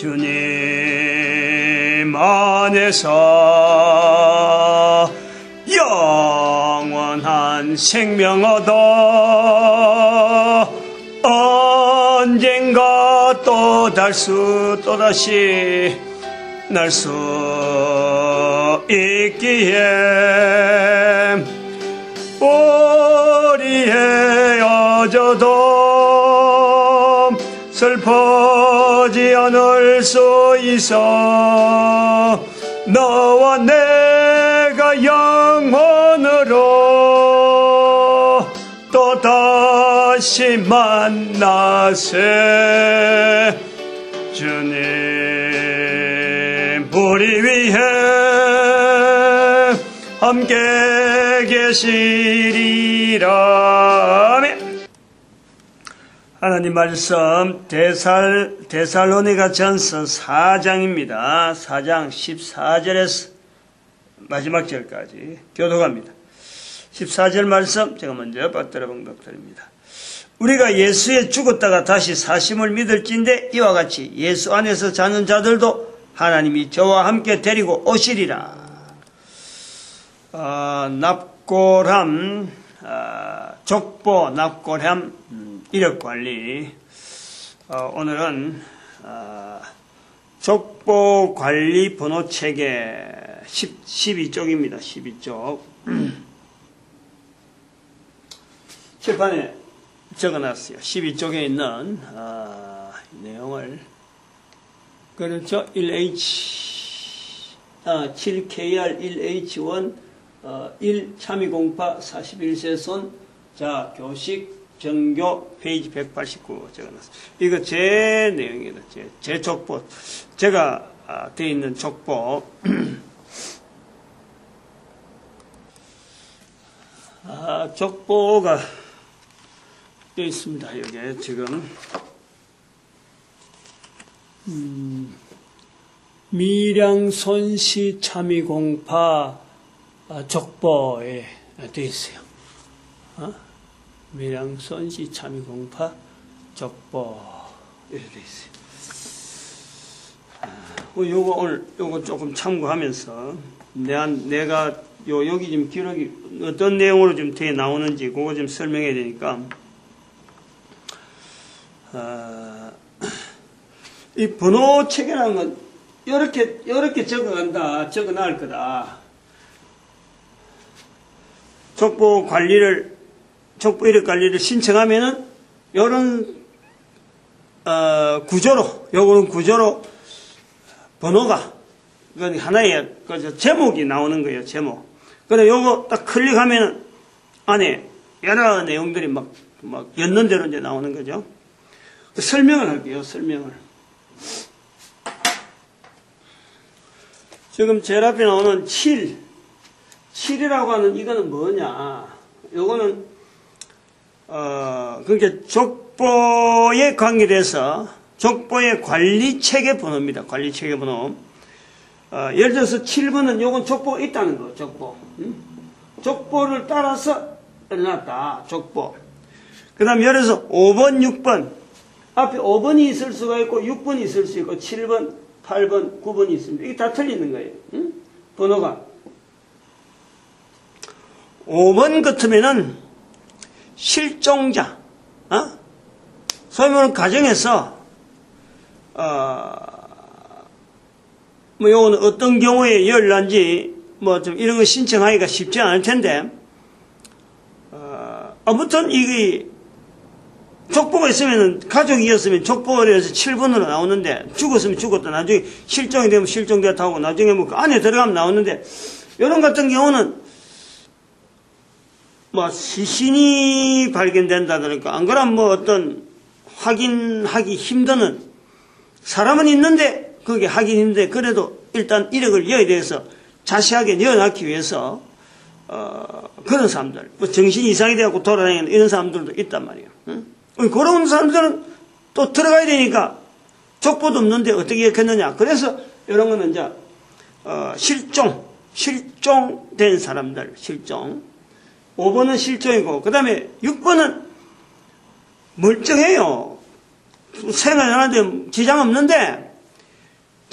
주님 안에서 영원한 생명 얻어 언젠가 또다시 날 수 있기에 우리 헤어져도 슬퍼지 않을 수 있어 너와 내가 영원으로 또다시 만나세 주님 우리 위해 함께 계시리라. 아멘. 하나님 말씀 데살로니가 전서 4장입니다. 4장 14절에서 마지막 절까지 교독합니다. 14절 말씀 제가 먼저 받들어 봉독드립니다. 우리가 예수에 죽었다가 다시 사심을 믿을진대 이와 같이 예수 안에서 자는 자들도 하나님이 저와 함께 데리고 오시리라. 납골함, 족보, 납골함, 이력관리. 오늘은 족보관리 번호체계 12쪽입니다. 12쪽. 칠판에 적어놨어요. 12쪽에 있는 내용을. 그렇죠. 1H 7KR 1H1 1 참여공파 41세손 자 교식 정교 페이지 189 적어놨어요. 이거 제 내용이다. 제 족보 제가 되어 있는 족보. 족보가 되어 있습니다. 여기에 지금 밀양손시 참여공파 족보에 되어 있어요. 밀양손시 참여공파 족보 이렇게 되어 있어요. 요거 오늘 요거 조금 참고하면서 내가 여기 지금 기록이 어떤 내용으로 좀 되어 나오는지 그거 좀 설명해야 되니까 이 번호 체계라는 건 이렇게 적어간다, 적어놔할 거다. 족보 이력 관리를 신청하면은, 요런, 요거는 구조로 번호가, 하나의, 제목이 나오는 거예요, 제목. 근데 요거 딱 클릭하면은, 안에 여러 내용들이 막 였는 대로 이제 나오는 거죠. 설명을 할게요, 설명을. 지금 제일 앞에 나오는 7이라고 하는 이거는 뭐냐. 요거는, 그러니까 족보에 관계돼서 족보의 관리체계 번호입니다. 관리체계 번호. 예를 들어서 7번은 요건 족보가 있다는 거, 족보. 족보를 따라서 해놨다, 족보. 그 다음에 예를 들어서 5번, 6번. 앞에 5번이 있을 수가 있고, 6번이 있을 수 있고, 7번, 8번, 9번이 있습니다. 이게 다 틀리는 거예요. 번호가. 5번 같으면은 실종자, 소위 말하는 가정에서, 요거는 어떤 경우에 열난지, 좀 이런 거 신청하기가 쉽지 않을 텐데, 아무튼 이게, 족보가 있으면 가족이었으면 족보가 되어서 7번으로 나오는데 죽었으면 죽었다. 나중에 실종이 되면 실종되었다 하고 나중에 뭐 그 안에 들어가면 나오는데 이런 같은 경우는 시신이 발견된다든가 안 그러면 어떤 확인하기 힘드는 사람은 있는데 그게 하기 힘든데 그래도 일단 이력을 이어야 돼서 자세하게 넣어놨기 위해서 그런 사람들 정신 이상이 되고 돌아다니는 이런 사람들도 있단 말이에요. 그런 사람들은 또 들어가야 되니까 족보도 없는데 어떻게 했겠느냐. 그래서 이런 거는 이제 실종된 사람들, 실종. 5번은 실종이고, 그 다음에 6번은 멀쩡해요. 생활하는데 지장 없는데,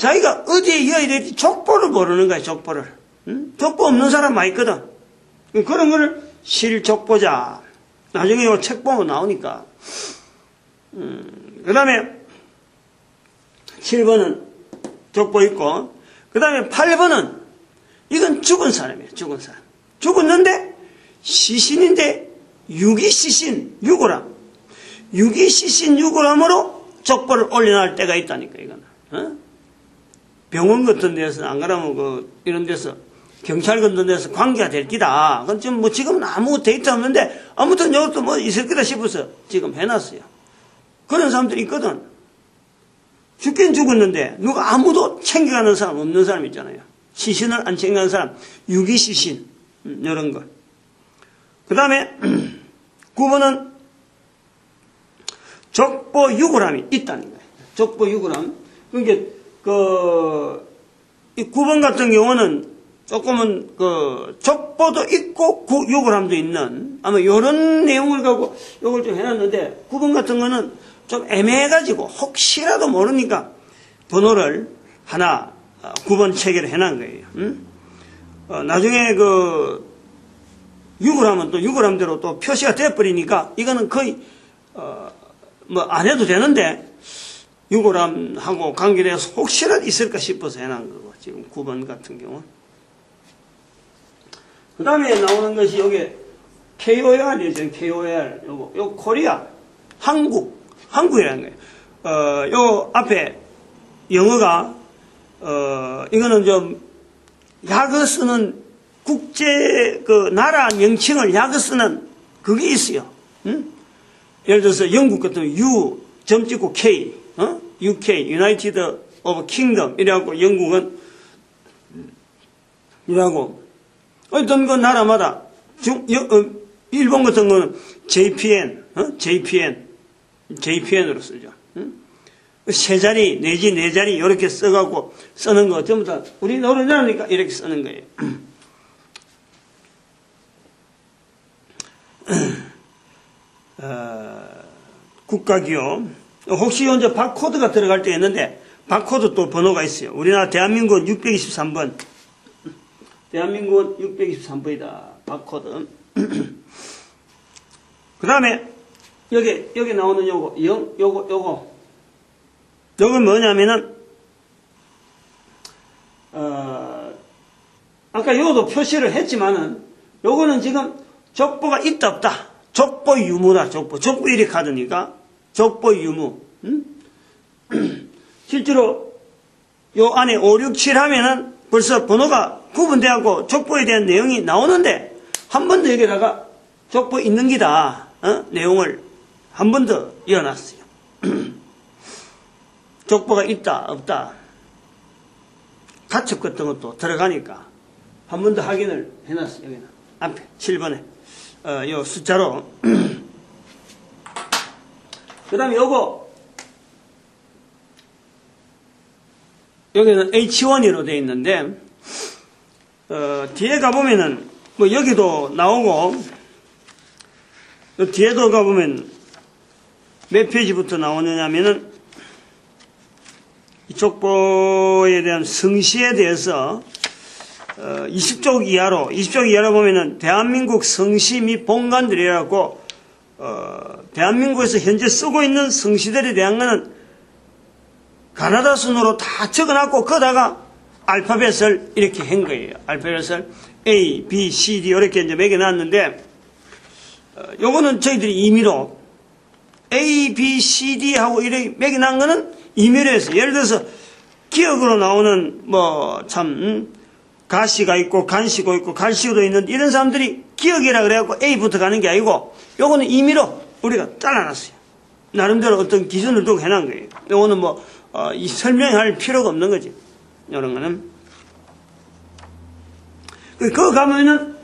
자기가 어디에 이어야 될지 족보를 모르는 거야, 족보를. 응? 족보 없는 사람 많이 있거든. 그런 거를 실족보자. 나중에 요 책 보면 나오니까. 그 다음에 7번은 족보 있고, 그 다음에 8번은 이건 죽은 사람이에요, 죽은 사람. 죽었는데 시신인데 유기시신 6g. 유기시신 6g으로 족보를 올려놓을 때가 있다니까, 이거는. 어? 병원 같은 데서, 안 그러면 이런 데서, 경찰 같은 데서 관계가 될 기다. 그건 지금 지금은 아무 데이터 없는데, 아무튼 이것도 있을 거다 싶어서 지금 해놨어요. 그런 사람들이 있거든. 죽긴 죽었는데, 누가 아무도 챙겨가는 사람 없는 사람 있잖아요. 시신을 안 챙겨가는 사람, 유기시신, 이런 거. 그 다음에, 9번은 족보 6g이 있다는 거예요. 족보 6g. 그러니까, 이 9번 같은 경우는 조금은, 족보도 있고, 6g도 있는, 아마 요런 내용을 갖고 요걸 좀 해놨는데, 9번 같은 거는 좀 애매해가지고, 혹시라도 모르니까 번호를 하나, 9번 체계를 해놓은 거예요. 나중에 6g은 또 6g대로 또 표시가 돼버리니까, 이거는 거의, 안 해도 되는데, 6g하고 관계돼서 혹시라도 있을까 싶어서 해놓은 거고, 지금 9번 같은 경우. 그 다음에 나오는 것이 여기 KOR이죠, KOR. 요 코리아, 한국이라는 거예요. 요 앞에 영어가, 이거는 좀, 약어 쓰는 국제, 나라 명칭을 약어 쓰는 그게 있어요. 응? 예를 들어서 영국 같은 U, 점 찍고 K, UK, United of Kingdom, 이래갖고 영국은, 이라고, 어떤 나라마다, 일본 같은 거는 JPN, JPN으로 쓰죠. 세 자리, 내지 네 자리, 이렇게 써갖고 쓰는 거, 전부 다, 우리 노래자니까 이렇게 쓰는 거예요. 국가기업. 혹시 이제 바코드가 들어갈 때 있는데, 바코드 또 번호가 있어요. 우리나라 대한민국은 623번. 대한민국은 623번이다. 바코드. 그 다음에, 여기 나오는 요거. 요건 뭐냐면은, 아까 요것도 표시를 했지만은, 요거는 지금 족보가 있다, 없다. 족보 유무다, 족보. 족보 1위 카드니까, 족보 유무. 실제로, 요 안에 5, 6, 7 하면은 벌써 번호가 구분되고 족보에 대한 내용이 나오는데, 한 번 더 여기다가 족보 있는 기다, 내용을 한 번 더 이어놨어요. 족보가 있다, 없다. 가첩 같은 것도 들어가니까 한 번 더 확인을 해놨어요. 여기는 앞에 7번에 요 숫자로. 그 다음에 요거 여기는 H1으로 되어 있는데 뒤에 가보면은 여기도 나오고 뒤에도 가보면 몇 페이지부터 나오느냐면은 이 족보에 대한 성시에 대해서 20쪽 이하로 보면은 대한민국 성시 및 본관들이라고 대한민국에서 현재 쓰고 있는 성시들에 대한 거는 가나다 순으로 다 적어놨고 거다가 알파벳을 이렇게 한 거예요. 알파벳을 A, B, C, D 이렇게 이제 매겨놨는데 요거는 저희들이 임의로 A, B, C, D 하고 이렇게 매겨놓은 거는 임의로 했어요. 예를 들어서 기억으로 나오는 가시가 있고 간시고 있고 갈시도 있는데 이런 사람들이 기억이라 그래갖고 A부터 가는 게 아니고 요거는 임의로 우리가 잘라놨어요. 나름대로 어떤 기준을 두고 해놓은 거예요. 요거는 설명할 필요가 없는 거지. 이런 거는. 그거 가면은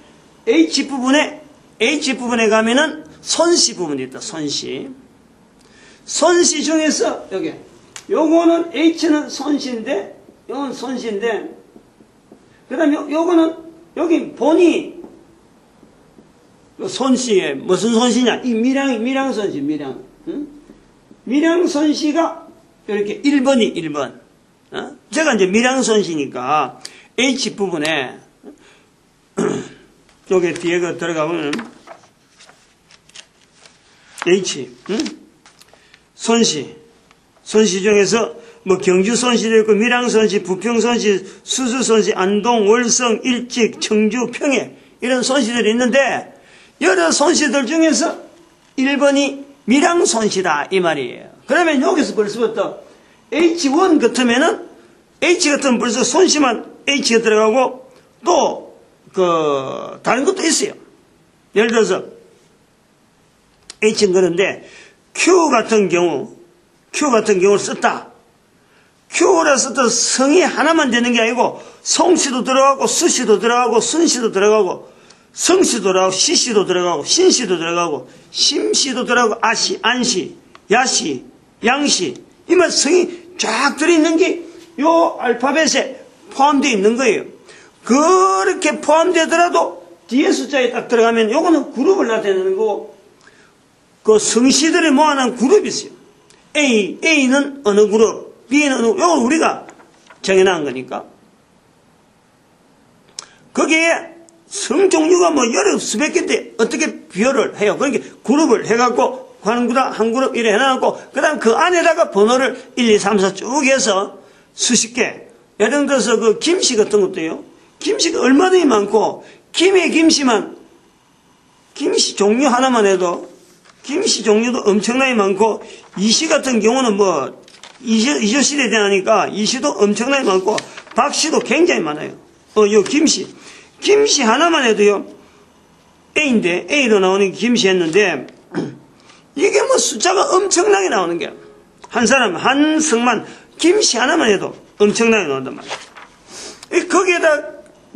H부분에 가면은 손시 부분이 있다. 손시 중에서 여기 요거는 H는 손시인데 요건 손시인데 그 다음에 요거는 여기 본이 손시에 무슨 손시냐 이 밀양 손시 밀양 손시가 이렇게 1번이 1번 제가 이제 밀양선시니까 H 부분에 여기 뒤에 그 들어가보면 H 선시 중에서 뭐 경주선시도 있고 밀양선시, 부평선시, 수수선시, 안동, 월성, 일직, 청주, 평해 이런 선시들이 있는데 여러 선시들 중에서 1번이 밀양선시다 이 말이에요. 그러면 여기서 벌써부터 H1 같으면은 H 같으면 벌써 손시만 H가 들어가고 또 다른 것도 있어요. 예를 들어서 H는 그런데 Q 같은 경우를 썼다. Q라 썼다 성이 하나만 되는 게 아니고 성씨도 들어가고 수씨도 들어가고 순씨도 들어가고 성씨도 들어가고 시씨도 들어가고 신씨도 들어가고 심씨도 들어가고 아씨, 안씨, 야씨, 양씨 이만 성이 쫙 들어있는 게 요 알파벳에 포함되어 있는 거예요. 그렇게 포함되더라도 뒤에 숫자에 딱 들어가면 요거는 그룹을 나타내는 거고 그 성씨들이 모아놓은 그룹이 있어요. A는 어느 그룹, B는 어느 그룹, 요건 우리가 정해놓은 거니까. 거기에 성 종류가 뭐 여러 수백 개인데 어떻게 비교를 해요. 그러니까 그룹을 해갖고 한 그룹 이래 해놔놓고 그 다음 그 안에다가 번호를 1, 2, 3, 4 쭉 해서 수십 개. 예를 들어서 그 김씨 같은 것도요. 김씨가 얼마나 많고 김의 김씨만 김씨 종류 하나만 해도 김씨 종류도 엄청나게 많고 이씨 같은 경우는 뭐 이조 시대에 대하니까 이씨도 엄청나게 많고 박씨도 굉장히 많아요. 요 김씨 하나만 해도요. A인데 A로 나오는 게 김씨 했는데 이게 뭐 숫자가 엄청나게 나오는 게 한 사람 한 성만 김씨 하나만 해도 엄청나게 나온단 말이에요. 거기에다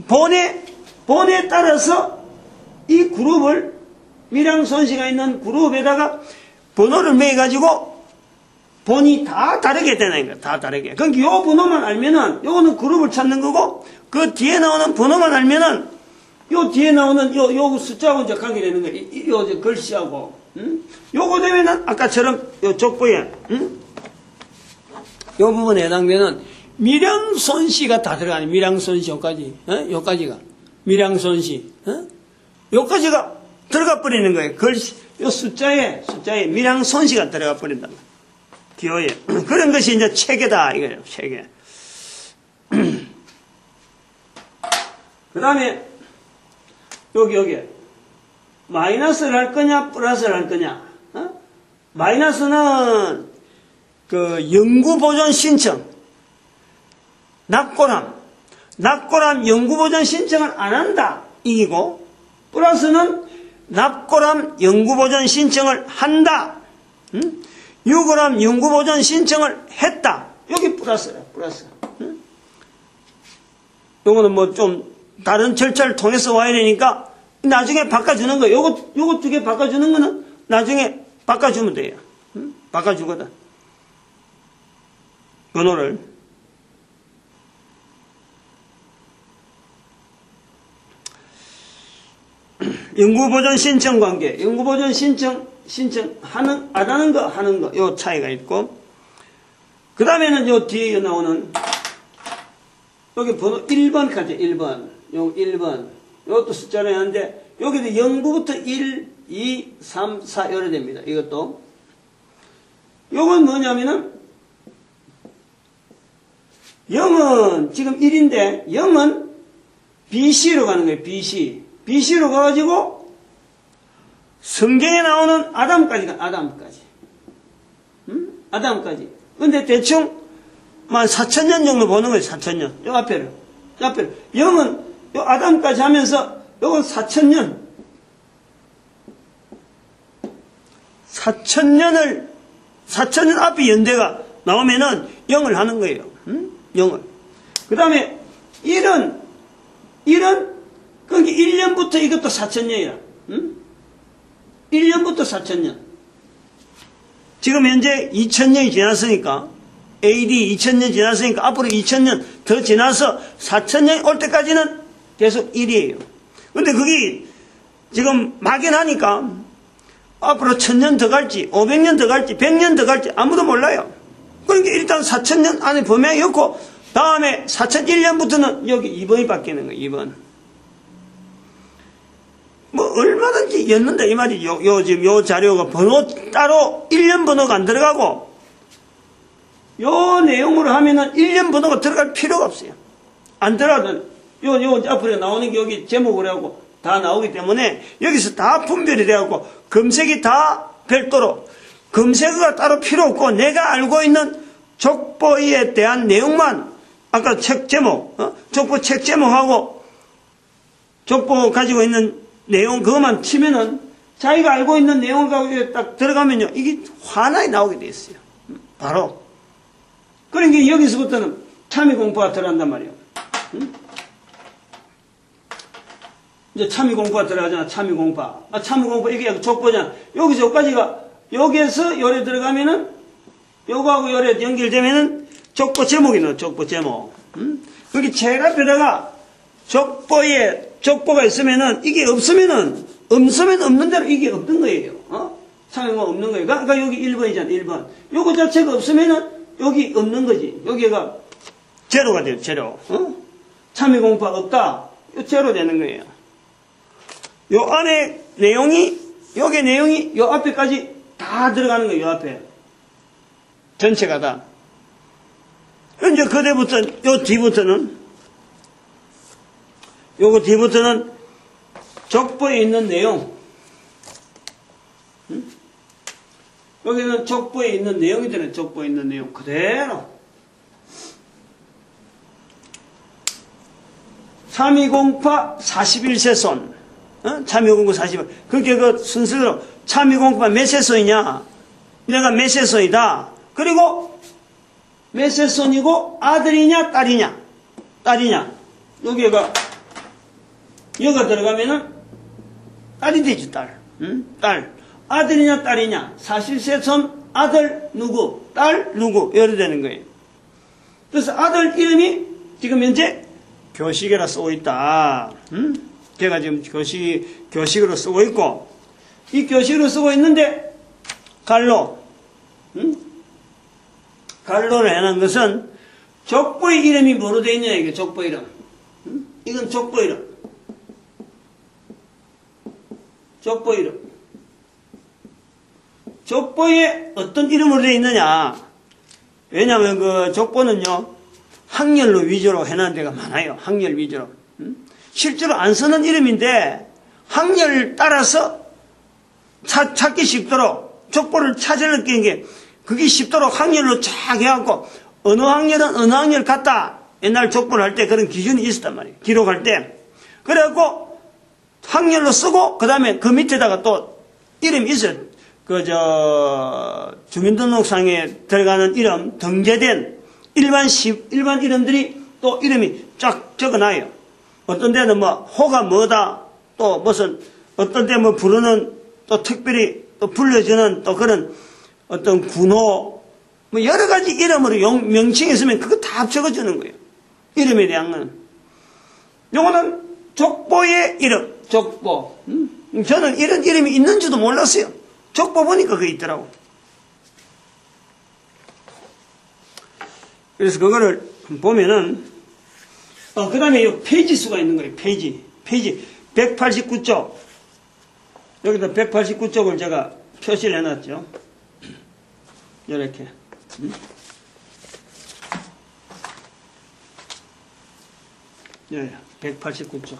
본에 따라서 이 그룹을 밀양선시가 있는 그룹에다가 번호를 매가지고 본이 다 다르게 되는 거야. 다 다르게. 그러니까 요 번호만 알면은 요거는 그룹을 찾는 거고 그 뒤에 나오는 번호만 알면은 요 뒤에 나오는 요 숫자하고 이제 관계 되는 거야. 요 이제 글씨하고. 요거 되면은 아까처럼 요 족보에 요 부분에 해당되는 밀양선시가 다 들어가네. 밀양선시 요까지. 요까지가. 밀양선시. 요까지가 들어가 버리는 거예요. 글씨, 요 숫자에 밀양선시가 들어가 버린다. 기호에. 그런 것이 이제 체계다, 이거예요. 체계. 그 다음에, 여기. 마이너스를 할 거냐, 플러스를 할 거냐. 마이너스는 연구보존 신청. 납고람 연구보존 신청을 안 한다. 이기고, 플러스는 납고람 연구보존 신청을 한다. 유고람 연구보존 신청을 했다. 여기 플러스야, 플러스. 요거는 뭐 좀 다른 절차를 통해서 와야 되니까 나중에 바꿔주는 거예요. 요거 두 개 바꿔주는 거는 나중에 바꿔주면 돼요. 바꿔주거든. 번호를. 연구보존 신청 관계. 연구보존 신청 안 하는 거, 요 차이가 있고. 그 다음에는 요 뒤에 나오는, 여기 번호 1번까지, 1번. 요 1번. 요것도 숫자로 하는데, 여기도 0부터 1, 2, 3, 4, 이래 됩니다. 이것도. 요건 뭐냐면은, 0은 지금 1인데, 0은 BC로 가는 거예요, BC. BC로 가가지고, 성경에 나오는 아담까지 가, 아담까지. 아담까지. 근데 대충, 한 4,000년 정도 보는 거예요, 4,000년. 요 앞에를. 0은 요 아담까지 하면서, 요건 4,000년. 4,000년 앞에 연대가 나오면은 0을 하는 거예요. 0을. 그 다음에 1은, 그러니까 1년부터 이것도 4,000년이라. 1년부터 4,000년. 지금 현재 2,000년이 지났으니까, AD 2,000년 지났으니까, 앞으로 2,000년 더 지나서 4,000년이 올 때까지는 계속 1이에요. 근데 그게 지금 막연하니까, 앞으로 1,000년 더 갈지, 500년 더 갈지, 100년 더 갈지, 아무도 몰라요. 그러니까 일단 4,000년 안에 범위가 있고, 다음에 4001년부터는 여기 2번이 바뀌는 거예요. 2번. 뭐 얼마든지 였는데 이 말이 지금 요 자료가 번호 따로 1년 번호가 안 들어가고 요 내용으로 하면은 1년 번호가 들어갈 필요가 없어요. 안 들어가든 요 앞으로 나오는 게 여기 제목으로 하고 다 나오기 때문에 여기서 다 분별이 되어갖고 검색이 다 별도로 검색어가 따로 필요 없고 내가 알고 있는 족보에 대한 내용만 아까 책 제목 족보 책 제목하고 족보 가지고 있는 내용 그것만 치면은 자기가 알고 있는 내용을 가지고 딱 들어가면요 이게 하나에 나오게 돼 있어요. 바로 그러니까 여기서부터는 참여 공부가 들어간단 말이에요. 응? 이제 참여 공부가 들어가잖아. 참여 공부. 참여 공부 이게 족보잖아. 여기서 여기까지가 여기에서 요래 들어가면은 요거하고 요래 연결되면은 족보 제목이 나와. 족보 제목. 응? 거기 제일 앞에다가 족보가 있으면은 이게 없으면 없는 대로 이게 없는 거예요. 참여가 없는 거예요. 그러니까 여기 1번이잖아. 1번. 요거 자체가 없으면은 여기 없는 거지. 여기가 제로가 돼요. 제로. 참여 공부가 없다. 요 제로 되는 거예요. 요 안에 내용이 여기 내용이 요 앞에까지 다 들어가는 거예요. 요 앞에 전체가 다. 이제 그때부터 요 뒤부터는 요거 뒤부터는 족보에 있는 내용. 여기는 족보에 있는 내용이 되는 족보에 있는 내용 그대로 3208 41세손 참여공부 40일 그렇게 그 순서대로 참여공부가 몇 세손이냐 내가 몇 세손이다 그리고 몇 세손이고 아들이냐 딸이냐 여기가 들어가면은 딸이 되지 딸 아들이냐 딸이냐 사실세손 아들 누구 딸 누구 이래 되는 거예요. 그래서 아들 이름이 지금 현재 교식이라 쓰고 있다. 걔가 지금 교식으로 쓰고 있고 이 교식으로 쓰고 있는데 갈로를 해놓은 것은 족보의 이름이 뭐로 되어 있냐 이게 족보 이름. 이건 족보 이름. 족보에 어떤 이름으로 되어 있느냐. 왜냐하면 그 족보는요, 학렬로 위주로 해놓은 데가 많아요. 학렬 위주로. 실제로 안 쓰는 이름인데, 학렬 따라서 찾기 쉽도록, 족보를 찾으려는 게, 그게 쉽도록 학렬로 쫙 해갖고, 어느 학렬은 어느 학렬 같다. 옛날 족보를 할 때 그런 기준이 있었단 말이에요. 기록할 때. 그래갖고, 학렬로 쓰고, 그 다음에 그 밑에다가 또 이름이 있어요. 주민등록상에 들어가는 이름, 등재된 일반 이름들이 또 이름이 쫙 적어놔요. 어떤 데는 뭐, 호가 뭐다, 또 무슨, 어떤 데 뭐 부르는, 또 특별히 또 불려주는 또 그런 어떤 군호, 뭐 여러 가지 이름으로 명칭이 있으면 그거 다 적어주는 거예요. 이름에 대한 건. 요거는 족보의 이름, 족보. 저는 이런 이름이 있는 줄도 몰랐어요. 족보 보니까 그게 있더라고. 그래서 그거를 보면은, 그 다음에 이 페이지 수가 있는 거예요. 페이지 189쪽. 여기다 189쪽을 제가 표시를 해놨죠. 이렇게. 예, 189쪽.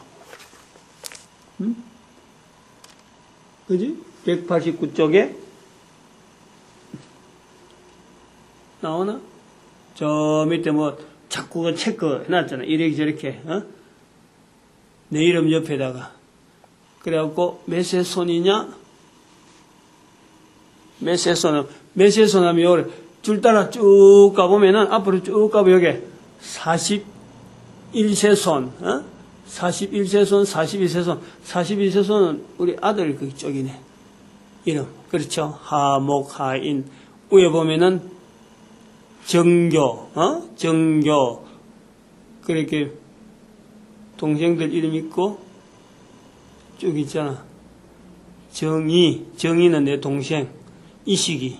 그지? 189쪽에 나오나? 저 밑에 뭐 자꾸 그 체크 해놨잖아. 이렇게 저렇게 내 이름 옆에다가 그래갖고 몇 세손이냐? 몇 세손 하면 요래 줄 따라 쭉 가보면은 앞으로 쭉 가보면 여기 41세손 41세손 42세손 42세손은 우리 아들 그쪽이네. 이름 그렇죠. 하목 하인 위에 보면은 정교 정교 그렇게 동생들 이름 있고 쭉 있잖아. 정의는 내 동생 이식이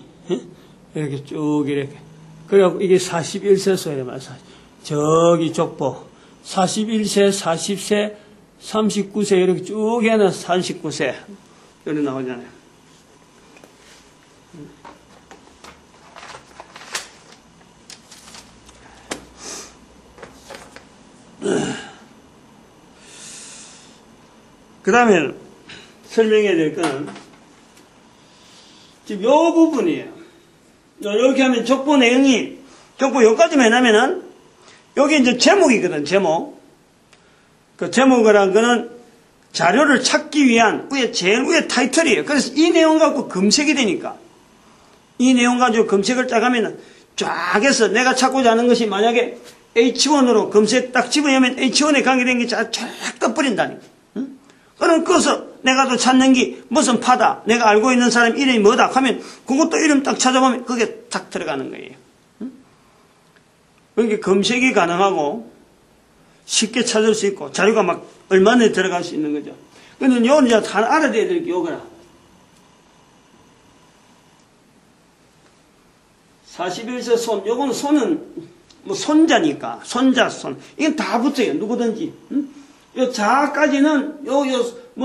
이렇게 쭉 이렇게 그래갖고 이게 41세손이란 말이야. 저기 족보 41세, 40세, 39세 이렇게 쭉 해는 39세 이렇게 나오잖아요. 그 다음에 설명해야 될 거는 지금 요 부분이에요. 이렇게 하면 족보 내용이 족보 여기까지만 해놓으면은 여기 이제 제목이거든. 제목. 그 제목이라는 거는 자료를 찾기 위한 제일 위에 타이틀이에요. 그래서 이 내용 갖고 검색이 되니까 이 내용 가지고 검색을 딱 하면은 쫙 해서 내가 찾고자 하는 것이 만약에 H1으로 검색 딱 집어넣으면 H1에 관계된 게 쫙 떠버린다니까. 응? 그럼 그것을 내가 또 찾는 게 무슨 파다, 내가 알고 있는 사람 이름이 뭐다 하면 그것도 이름 딱 찾아보면 그게 딱 들어가는 거예요. 응? 그러니까 검색이 가능하고 쉽게 찾을 수 있고 자료가 막 얼마나 들어갈 수 있는 거죠. 근데 요건 이제 다 알아야 될 게 요거라. 41세 손, 요거는 손은 뭐 손자니까 손자 손 이건 다 붙어요. 누구든지. 응? 요 자까지는 뭐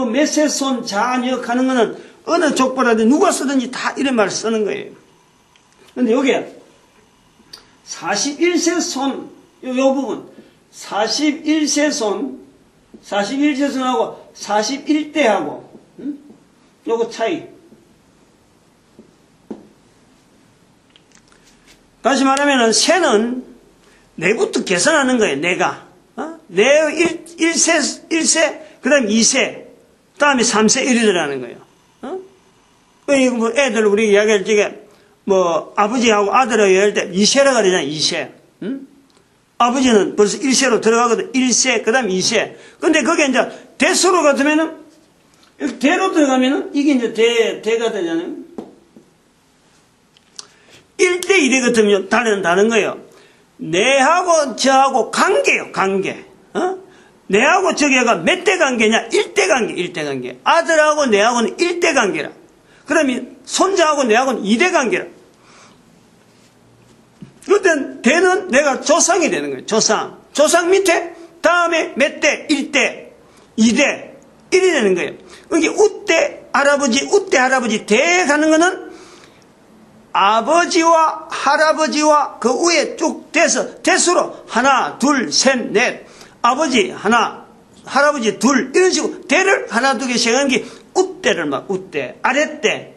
몇 세 손 자녀 하는 거는 어느 족보라든지 누가 쓰든지 다 이런 말을 쓰는 거예요. 근데 요게 41세 손 요 부분 41세 손하고 41대하고 응? 요거 차이. 다시 말하면은 세는 내부터 계산하는 거예요. 내가 내 1세 그 다음에 2세 그 다음에 3세 이리 들어가는 거예요. 이거 뭐 애들 우리 이야기할 적에 뭐 아버지하고 아들하고 얘기할 때 2세라고 그러잖아요. 2세. 아버지는 벌써 1세로 들어가거든. 1세 그 다음에 2세. 근데 그게 이제 대수로 같으면은 대로 들어가면은 이게 이제 대가 되잖아요. 1대 1이 같으면 다른 거예요. 내하고 저하고 관계요. 관계. 내하고 저기가 몇 대 관계냐? 1대 관계. 1대 관계. 아들하고 내하고는 1대 관계라. 그러면 손자하고 내하고는 2대 관계라. 그때 대는 내가 조상이 되는 거예요. 조상. 조상 밑에 다음에 몇 대? 1대, 2대, 1이 되는 거예요. 그게 우대 할아버지 대 가는 거는 아버지와 할아버지와 그 위에 쭉 돼서 대수로 하나, 둘, 셋, 넷. 아버지 하나, 할아버지 둘 이런 식으로 대를 하나, 두 개씩 하는 게 웃대를 막 웃대, 아랫대.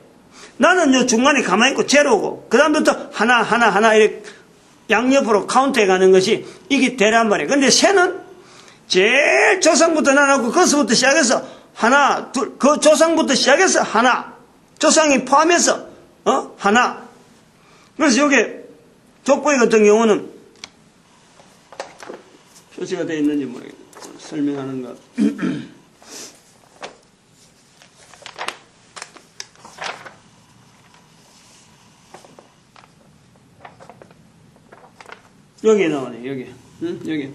나는 요 중간에 가만히 있고 제로고 그 다음부터 하나 이렇게 양옆으로 카운트해 가는 것이 이게 대란 말이에요. 근데 새는 제일 조상부터 나누고 거기서부터 시작해서 하나, 둘, 그 조상부터 시작해서 하나, 조상이 포함해서 하나. 그래서 요게 족보의 같은 경우는 표시가 되어 있는지 모르겠네. 설명하는 것. 여기에 나오네, 여기. 응? 여기.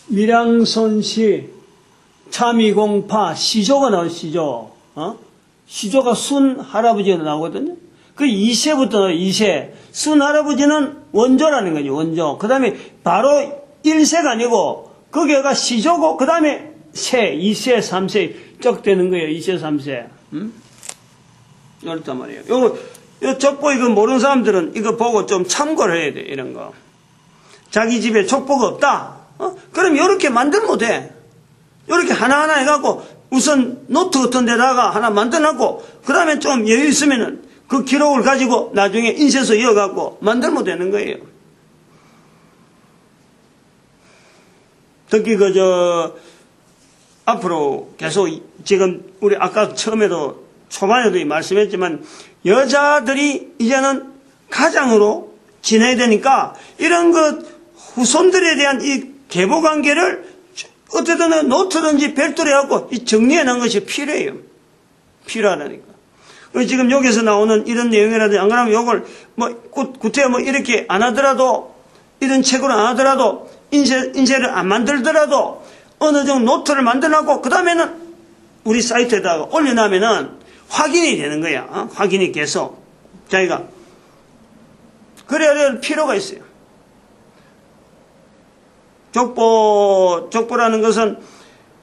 밀양손시, 참이공파, 시조가 나와요, 시조. 시조가 순 할아버지가 나오거든요. 그 2세부터 나와요, 2세. 순 할아버지는 원조라는 거죠, 원조. 그 다음에 바로 1세가 아니고, 거기가 시조고, 그 다음에 세, 2세, 3세 쭉 되는 거예요, 2세, 3세. 어렵단 말이에요. 요 족보 이거 모르는 사람들은 이거 보고 좀 참고를 해야 돼, 이런 거. 자기 집에 족보가 없다? 그럼 요렇게 만들면 돼. 요렇게 하나하나 해갖고 우선 노트 같은 데다가 하나 만들어놓고 그 다음에 좀 여유 있으면은 그 기록을 가지고 나중에 인쇄소 이어갖고 만들면 되는 거예요. 특히 앞으로 계속 지금 우리 아까 처음에도 초반에도 말씀했지만 여자들이 이제는 가장으로 지내야 되니까 이런 후손들에 대한 이 계보 관계를 어떻게든 노트든지 별도로 해갖고 정리해 놓은 것이 필요해요. 필요하다니까. 지금 여기서 나오는 이런 내용이라든지 안 그러면 요걸 구태여 이렇게 안 하더라도 이런 책으로 안 하더라도 인쇄를 안 만들더라도 어느 정도 노트를 만들어놓고 그 다음에는 우리 사이트에다가 올려놓으면은 확인이 되는 거야. 확인이 계속. 자기가. 그래야 될 필요가 있어요. 족보라는 것은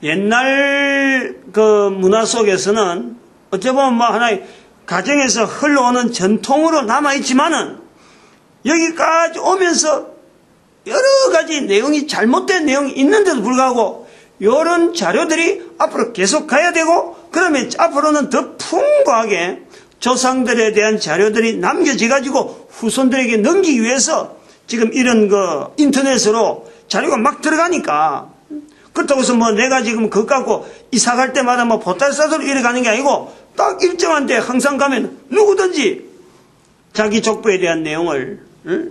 옛날 그 문화 속에서는 어찌 보면 뭐 하나의 가정에서 흘러오는 전통으로 남아있지만은 여기까지 오면서 여러 가지 내용이 잘못된 내용이 있는데도 불구하고 이런 자료들이 앞으로 계속 가야 되고 그러면 앞으로는 더 풍부하게 조상들에 대한 자료들이 남겨져 가지고 후손들에게 넘기기 위해서 지금 이런 그 인터넷으로 자료가 막 들어가니까 그렇다고 해서 뭐 내가 지금 그것 갖고 이사 갈 때마다 뭐 보따리 싸서 이래 가는 게 아니고 딱 일정한 데 항상 가면 누구든지 자기 족보에 대한 내용을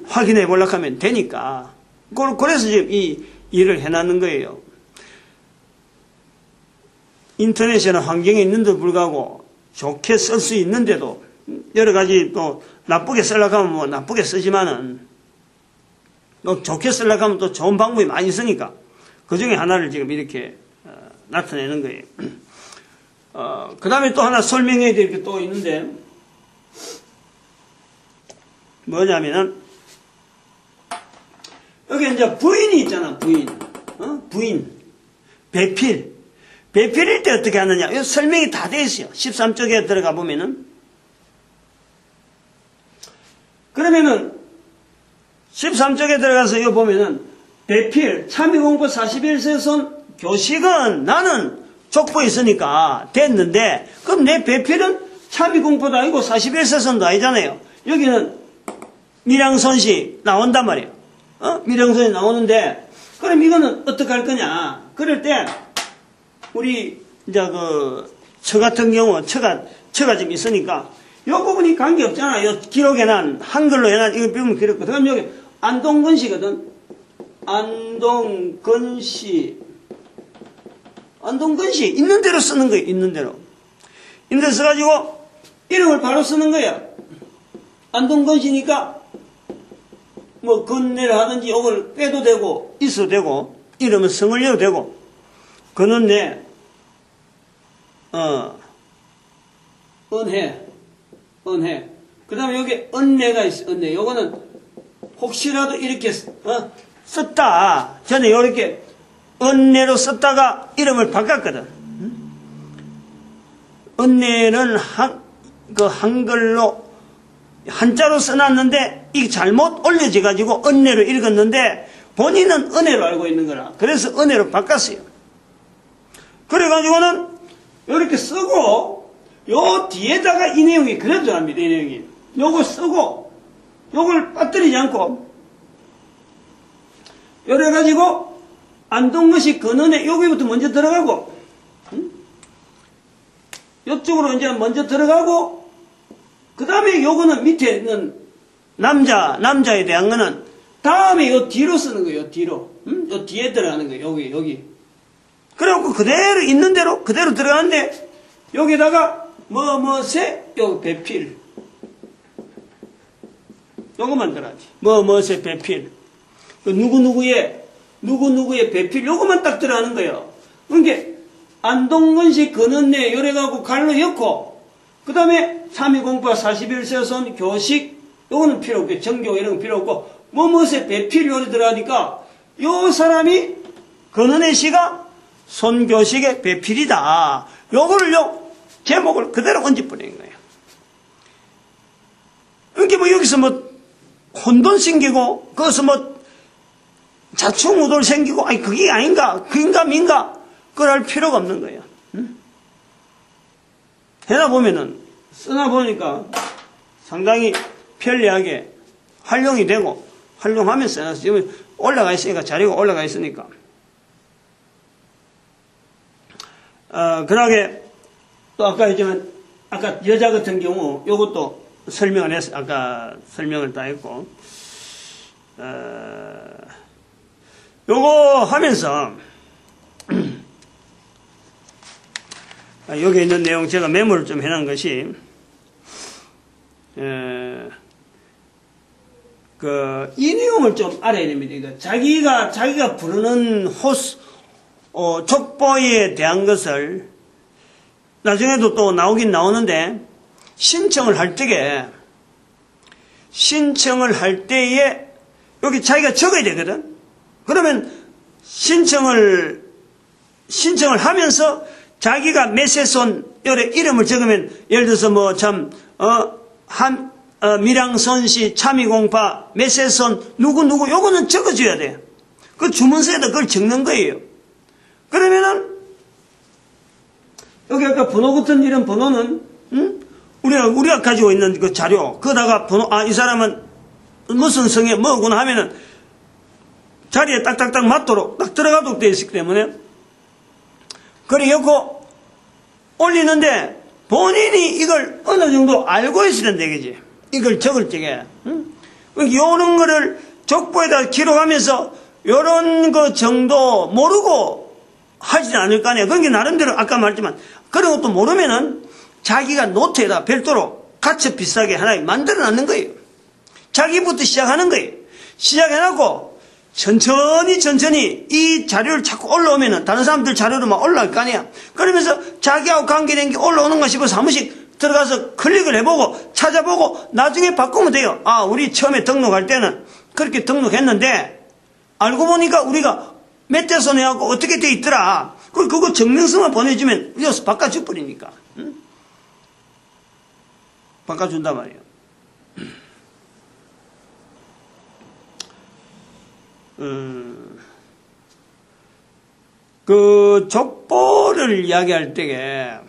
확인해 보려고 하면 되니까 그래서 지금 이 일을 해놨는 거예요. 인터넷이라는 환경에 있는데도 불구하고 좋게 쓸 수 있는데도 여러 가지 또 나쁘게 쓰려고 하면 뭐 나쁘게 쓰지만은 또 좋게 쓰려고 하면 또 좋은 방법이 많이 있으니까 그 중에 하나를 지금 이렇게 나타내는 거예요. 그 다음에 또 하나 설명해야 될 게 또 있는데 뭐냐면은 여기 이제 부인이 있잖아. 부인 배필일 때 어떻게 하느냐 이 설명이 다 돼 있어요. 13쪽에 들어가 보면은 그러면은 13쪽에 들어가서 이거 보면은 배필 참의공포 41세손 교식은 나는 족보에 있으니까 됐는데 그럼 내 배필은 참의공포도 아니고 41세손도 아니잖아요. 여기는 밀양손시 나온단 말이에요. 밀양손이 나오는데 그럼 이거는 어떻게 할 거냐 그럴 때 우리 이제 처 같은 경우 처가 지금 있으니까 요 부분이 관계없잖아. 요 기록에 난 한글로 해놨 이거 배우면 기록. 그럼 여기 안동건시거든. 안동건시 있는 대로 쓰는 거예요. 있는 대로 써가지고 이름을 바로 쓰는 거야. 안동건시니까 뭐 건네를 하든지 이걸 빼도 되고 있어도 되고 이름은 성을 내도 되고 그런데 은혜 그 다음에 여기 은혜가 있어. 은혜 요거는 혹시라도 이렇게 썼다 전에 이렇게 은혜로 썼다가 이름을 바꿨거든. 은혜는 한글로 한자로 써놨는데 이게 잘못 올려져 가지고 은혜로 읽었는데 본인은 은혜로 알고 있는 거라. 그래서 은혜로 바꿨어요. 그래가지고는 이렇게 쓰고 요 뒤에다가 이 내용이 그려져 합니다. 이 내용이 요거 쓰고 요걸 빠뜨리지 않고 요래가지고 안동것이 근원에 여기부터 먼저 들어가고 요쪽으로 이제 먼저 들어가고 그 다음에 요거는 밑에 있는 남자에 대한 거는 다음에 요 뒤로 쓰는 거예요. 뒤로 요 뒤에 들어가는 거예요. 여기 그래갖고 그대로 있는 대로 그대로 들어가는데 여기다가 뭐뭐세 요 배필 요거만 들어가지. 뭐뭐세 배필 누구누구의 배필 요거만 딱 들어가는 거예요. 그러니까 안동건시 근원내 요래가고 갈로 엮고 그 다음에 32공파 41세손 교식 요거는 필요 없고 정교 이런 거 필요 없고 뭐뭐세 배필 요래 들어가니까 요 사람이 근원의 시가 손교식의 배필이다. 요거를요 제목을 그대로 얹어버리는 거예요. 그러니까 뭐 여기서 뭐 혼돈 생기고 거기서 뭐 자충우돌 생기고 아니 그게 아닌가 그인가 민가 그럴 필요가 없는 거예요. 해나 보면은 쓰나 보니까 상당히 편리하게 활용이 되고 활용하면서 써놨어요. 지금 올라가 있으니까 자료가 올라가 있으니까 그러게 또 아까 했지만 아까 여자 같은 경우 요것도 설명을 했어. 아까 설명을 다 했고 요거 하면서 여기 있는 내용 제가 메모를 좀 해놓은 것이 이 내용을 좀 알아야 됩니다. 그러니까 자기가 부르는 족보에 대한 것을 나중에도 또 나오긴 나오는데 신청을 할 적에 신청을 할 때에 여기 자기가 적어야 되거든. 그러면 신청을 하면서 자기가 메세손 이름을 적으면 예를 들어서 밀양선시 참이공파 메세손 누구 요거는 적어줘야 돼. 그 주문서에다 그걸 적는 거예요. 그러면은 여기 아까 번호 같은 이런 번호는 우리가 가지고 있는 그 자료 거다가 번호 이 사람은 무슨 성에 뭐구나 하면은 자리에 딱딱딱 맞도록 딱 들어가도록 되어 있기 때문에 그래갖고 올리는데 본인이 이걸 어느 정도 알고 있어야 된다 이거지. 이걸 적을 적에 요런 거를 족보에다 기록하면서 요런 거 정도 모르고 하진 않을 거 아니야. 그러니까 나름대로 아까 말했지만 그런 것도 모르면은 자기가 노트에다 별도로 가처 비싸게 하나 만들어 놨는 거예요. 자기부터 시작하는 거예요. 시작해놓고 천천히 이 자료를 자꾸 올라오면은 다른 사람들 자료로 막 올라올 거 아니야. 그러면서 자기하고 관계된 게 올라오는 거 싶어서 한 번씩 들어가서 클릭을 해보고 찾아보고 나중에 바꾸면 돼요. 우리 처음에 등록할 때는 그렇게 등록했는데 알고 보니까 우리가 몇 대 손해하고 어떻게 돼 있더라. 그거 증명서만 보내주면 여기서 바꿔줘 버리니까. 바꿔준단 말이에요. 그 족보를 이야기할 때에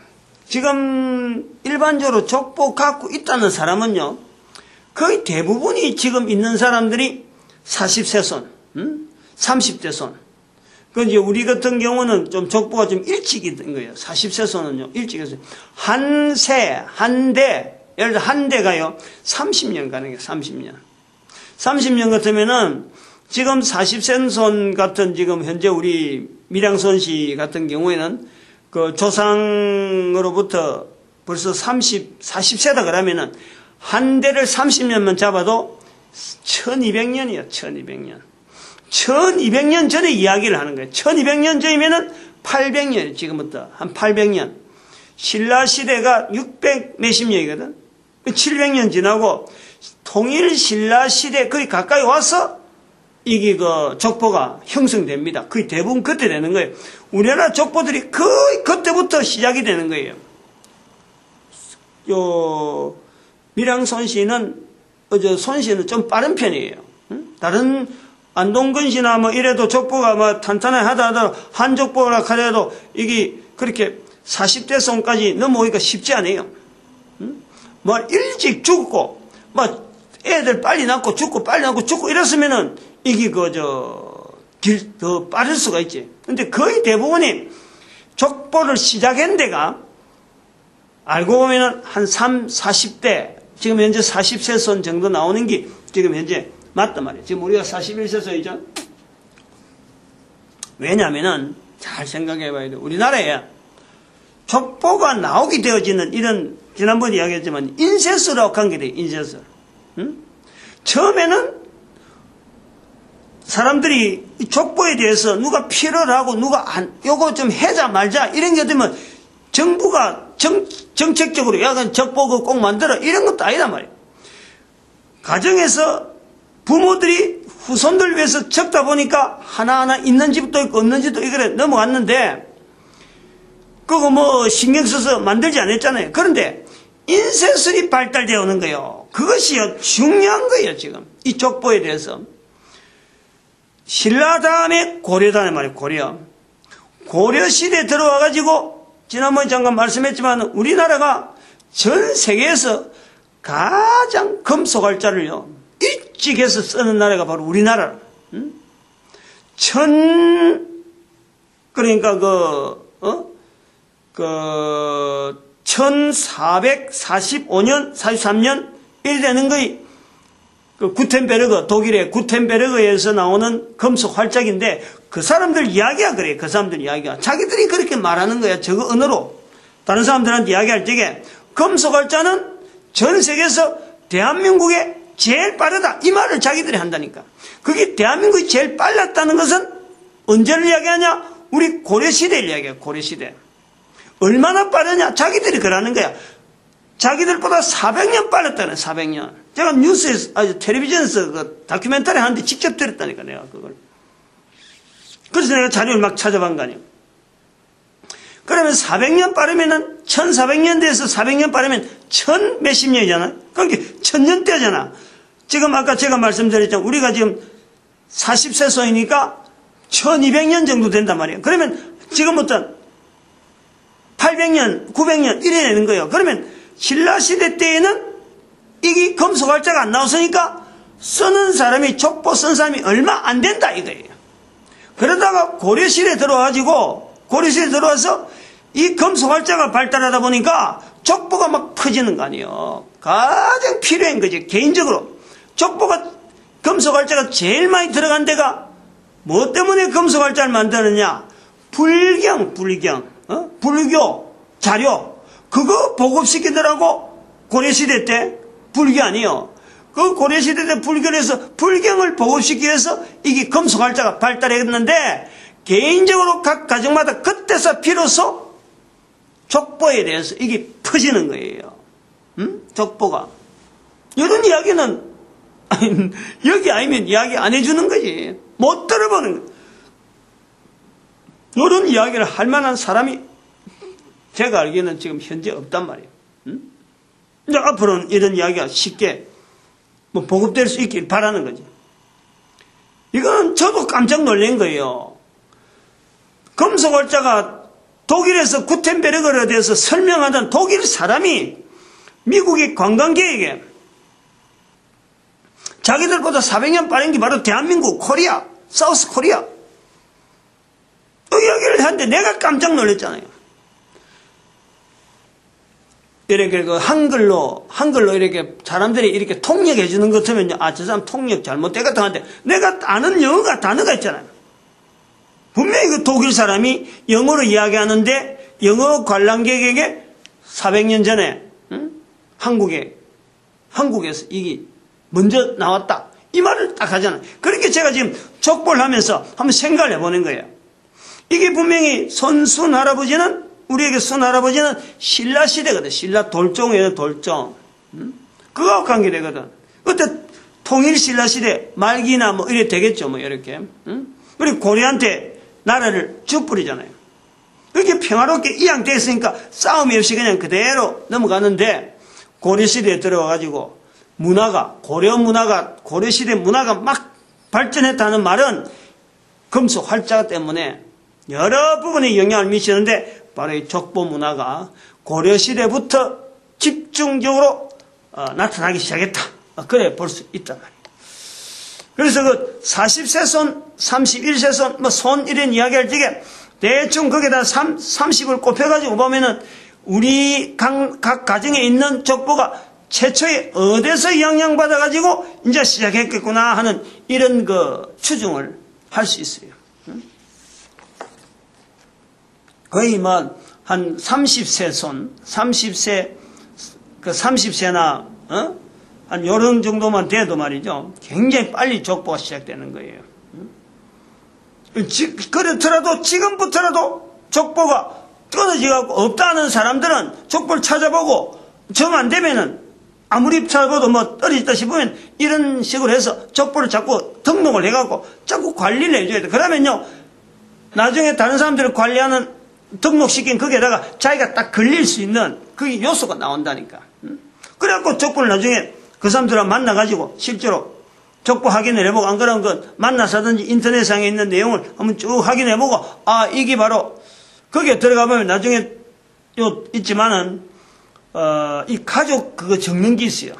지금 일반적으로 족보 갖고 있다는 사람은요 거의 대부분이 지금 있는 사람들이 40세 손, 30대 손. 그 이제 우리 같은 경우는 좀 족보가 좀 일찍이 된 거예요. 40세 손은요 일찍 했어요. 한 대, 예를 들어 한 대가요 30년 가는 거예요. 30년 같으면은 지금 40세 손 같은 지금 현재 우리 밀양선시 같은 경우에는 그 조상으로부터 벌써 40세다 그러면은 한 대를 30년만 잡아도 1200년이에요. 1200년. 1200년 전에 이야기를 하는 거예요. 1200년 전이면은 800년, 지금부터 한 800년. 신라 시대가 600 몇십 년이거든. 700년 지나고 통일 신라 시대 거의 가까이 와서 이게 그 족보가 형성됩니다. 거의 대부분 그때 되는 거예요. 우리나라 족보들이 거의 그때부터 시작이 되는 거예요. 밀양손씨는 손씨는 좀 빠른 편이에요. 다른 안동근씨나 이래도 족보가 탄탄하게 하더라도 한 족보라 하더라도 이게 그렇게 40대 손까지 넘어오기가 쉽지 않아요. 일찍 죽고 애들 빨리 낳고 죽고 이랬으면은 이게 더 빠를 수가 있지. 근데 거의 대부분이 족보를 시작한 데가 알고 보면은 한 40대, 지금 현재 40세 손 정도 나오는 게 지금 현재 맞단 말이에요. 지금 우리가 41세 손이죠. 왜냐면은 잘 생각해 봐야 돼. 우리나라에 족보가 나오게 되어지는 이런, 지난번에 이야기했지만 인쇄서라고 한 게 돼요. 인쇄서. 처음에는 사람들이 족보에 대해서 누가 필요를 하고 누가 요거 좀 해자 말자 이런 게 되면 정부가 정책적으로 약간 족보 꼭 만들어 이런 것도 아니란 말이에요. 가정에서 부모들이 후손들 위해서 적다 보니까 하나하나 있는 집도 있고 없는 집도 있고 그래 넘어갔는데 그거 신경 써서 만들지 않았잖아요. 그런데 인쇄술이 발달되어 오는 거예요. 그것이 중요한 거예요. 지금 이 족보에 대해서. 신라 다음에 고려다는 말이에요. 고려 시대에 들어와가지고 지난번에 잠깐 말씀했지만 우리나라가 전 세계에서 가장 금속활자를요 일찍 해서 쓰는 나라가 바로 우리나라. 그러니까 1445년, 43년 이래 되는 거이 구텐베르그, 독일의 구텐베르그에서 나오는 금속 활자기인데 그 사람들 이야기야 그래. 그 사람들 이야기야. 자기들이 그렇게 말하는 거야. 저거 언어로. 다른 사람들한테 이야기할 적에 금속 활자는 전 세계에서 대한민국에 제일 빠르다. 이 말을 자기들이 한다니까. 그게 대한민국이 제일 빨랐다는 것은 언제를 이야기하냐? 우리 고려시대를 이야기해. 고려시대. 얼마나 빠르냐? 자기들이 그러는 거야. 자기들보다 400년 빨랐다네. 400년. 제가 뉴스에서, 텔레비전에서 그 다큐멘터리 하는데 직접 들었다니까, 내가 그걸. 그래서 내가 자료를 막 찾아본 거 아니에요. 그러면 400년 빠르면은, 1400년대에서 400년 빠르면 1000 몇십 년이잖아. 그러니까 1000년대잖아. 지금 아까 제가 말씀드렸잖아요. 우리가 지금 40세소이니까 1200년 정도 된단 말이에요. 그러면 지금부터 800년, 900년 이래 되는 거예요. 그러면 신라시대 때에는 이게 금속활자가 안 나왔으니까 쓰는 사람이, 족보 쓴 사람이 얼마 안 된다 이거예요. 그러다가 고려시대에 들어와가지고, 고려시대에 들어와서 이 금속활자가 발달하다 보니까 족보가 막 퍼지는 거 아니에요. 가장 필요한 거지. 개인적으로 족보가, 금속활자가 제일 많이 들어간 데가 뭐 때문에 금속활자를 만드느냐? 불교 자료 그거 보급시키더라고. 고려시대 때 불교 아니에요. 그 고려시대 때 불교를 해서 불경을 보급시키기 위해서 이게 금속활자가 발달했는데, 개인적으로 각 가정마다 그때서 비로소 족보에 대해서 이게 퍼지는 거예요. 족보가. 이런 이야기는 여기 아니면 이야기 안 해주는 거지. 못 들어보는 거. 이런 이야기를 할 만한 사람이 제가 알기에는 지금 현재 없단 말이에요. 이제 앞으로는 이런 이야기가 쉽게 보급될 수 있길 바라는 거지. 이건 저도 깜짝 놀란 거예요. 금속활자가 독일에서 구텐베르그에 대해서 설명하던 독일 사람이 미국의 관광객에게 자기들보다 400년 빠른 게 바로 대한민국, 코리아, 사우스 코리아. 그 이야기를 하는데 내가 깜짝 놀랐잖아요. 이렇게 그 한글로 이렇게 사람들이 이렇게 통역해 주는 것 같으면요. 저 사람 통역 잘못됐다 하는데 내가 아는 단어가 있잖아요. 분명히 그 독일 사람이 영어로 이야기하는데 영어 관람객에게 400년 전에 한국에서 이게 먼저 나왔다. 이 말을 딱 하잖아요. 그렇게 제가 지금 족보를 하면서 한번 생각을 해보는 거예요. 이게 분명히 손할아버지는, 우리에게 손할아버지는 신라시대거든. 신라 돌종이에요, 돌종. 그거하고 관계되거든. 그때 통일 신라시대 말기나 뭐 이래 되겠죠, 뭐 이렇게. 그리고 고려한테 나라를 주뿌리잖아요. 그렇게 평화롭게 이양되어 있으니까 싸움이 없이 그냥 그대로 넘어가는데, 고려시대에 들어와가지고 고려시대 문화가 막 발전했다는 말은 금속 활자 때문에 여러 부분에 영향을 미치는데, 바로 이 족보 문화가 고려시대부터 집중적으로 나타나기 시작했다. 그래 볼 수 있단 말이에요. 그래서 그 40세손, 31세손, 손 이런 이야기할 적에 대충 거기다 30을 곱해가지고 보면은 우리 각 가정에 있는 족보가 최초에 어디서 영향받아가지고 이제 시작했겠구나 하는 이런 그 추정을 할 수 있어요. 거의 한 30세 그 30세나, 한 요런 정도만 돼도 말이죠. 굉장히 빨리 족보가 시작되는 거예요. 그렇더라도, 지금부터라도 족보가 끊어지고 없다는 사람들은 족보를 찾아보고 정 안 되면은 아무리 찾아봐도 떨어졌다 싶으면 이런 식으로 해서 족보를 자꾸 등록을 해갖고 자꾸 관리를 해줘야 돼. 그러면요, 나중에 다른 사람들을 관리하는 등록시킨 거기에다가 자기가 딱 걸릴 수 있는 그 요소가 나온다니까. 그래갖고 족보를 나중에 그 사람들하고 만나가지고 실제로 족보 확인을 해보고, 안 그러면 그 만나서든지 인터넷상에 있는 내용을 한번 쭉 확인해보고, 이게 바로 거기에 들어가보면 나중에 있지만은 이 가족 그거 적는 게 있어요.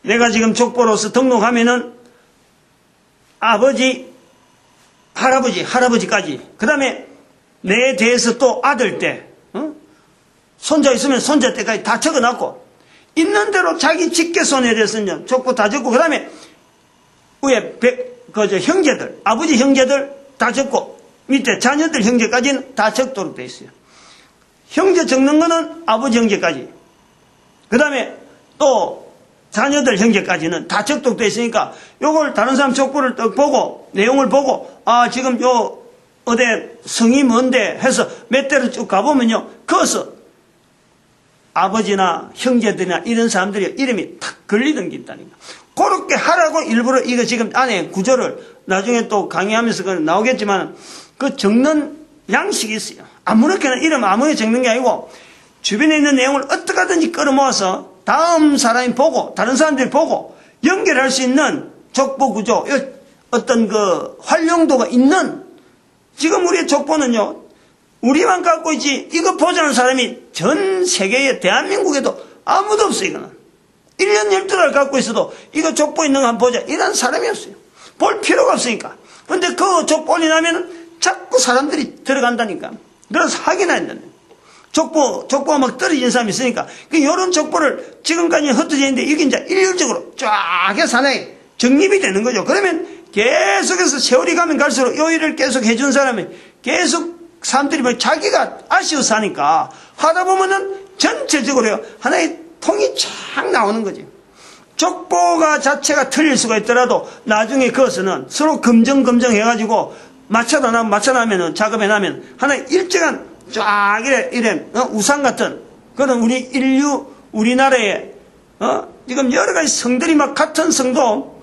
내가 지금 족보로서 등록하면은 아버지, 할아버지까지, 그 다음에 내 대해서 또 아들 때, 손자 있으면 손자 때까지 다 적어놨고, 있는 대로 자기 직계손에 대해서는 족보 다 적고, 그 다음에 위에 형제들, 아버지 형제들 다 적고, 밑에 자녀들 형제까지는 다 적도록 돼 있어요. 형제 적는 거는 아버지 형제까지, 그 다음에 또 자녀들 형제까지는 다 적도록 돼 있으니까, 요걸 다른 사람 족보를 딱 보고, 내용을 보고, 지금 어디 성이 뭔데 해서 몇 대를 쭉 가보면요, 거기서 아버지나 형제들이나 이런 사람들이 이름이 탁 걸리던 게 있다니까. 그렇게 하라고 일부러 이거 지금 안에 구조를 나중에 또 강의하면서 그건 나오겠지만 그 적는 양식이 있어요. 아무렇게나 이름 아무리 적는 게 아니고 주변에 있는 내용을 어떻게 하든지 끌어모아서 다음 사람이 보고 다른 사람들이 보고 연결할 수 있는 족보 구조, 어떤 그 활용도가 있는 지금 우리의 족보는요, 우리만 갖고 있지 이거 보자는 사람이 전 세계에 대한민국에도 아무도 없어요. 이거는 1년 12달 갖고 있어도 이거 족보 있는 거 한번 보자 이런 사람이 없어요. 볼 필요가 없으니까. 근데 그 족보 올리면 자꾸 사람들이 들어간다니까. 그래서 확인해야 된다. 족보가 막 떨어진 사람이 있으니까 이런 족보를 지금까지 흩어져 있는데 이게 이제 일률적으로 쫙 해서 하나에 정립이 되는 거죠. 그러면 계속해서 세월이 가면 갈수록 요 일을 계속 해준 사람이 계속 사람들이 막 자기가 아쉬워서 하니까 하다 보면은 전체적으로 하나의 통이 쫙 나오는 거지. 족보가 자체가 틀릴 수가 있더라도 나중에 그것은 서로 검증해가지고 맞춰나면은 작업해나면 하나의 일정한 쫙 이래 우상 같은 그런 우리나라에 지금 여러 가지 성들이 막 같은 성도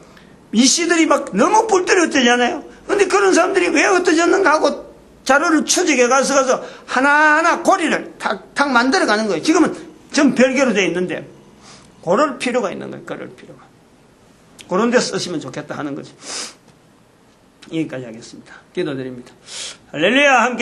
이씨들이 막 너무 뿔들이 흩어지잖아요. 근데 그런 사람들이 왜 흩어졌는가 하고 자료를 추적해 가서 하나하나 고리를 탁 만들어 가는 거예요. 지금은 전 별개로 되어 있는데 그럴 필요가 있는 거예요. 그럴 필요가. 그런 데 쓰시면 좋겠다 하는 거죠. 여기까지 하겠습니다. 기도드립니다. 할렐루야. 함께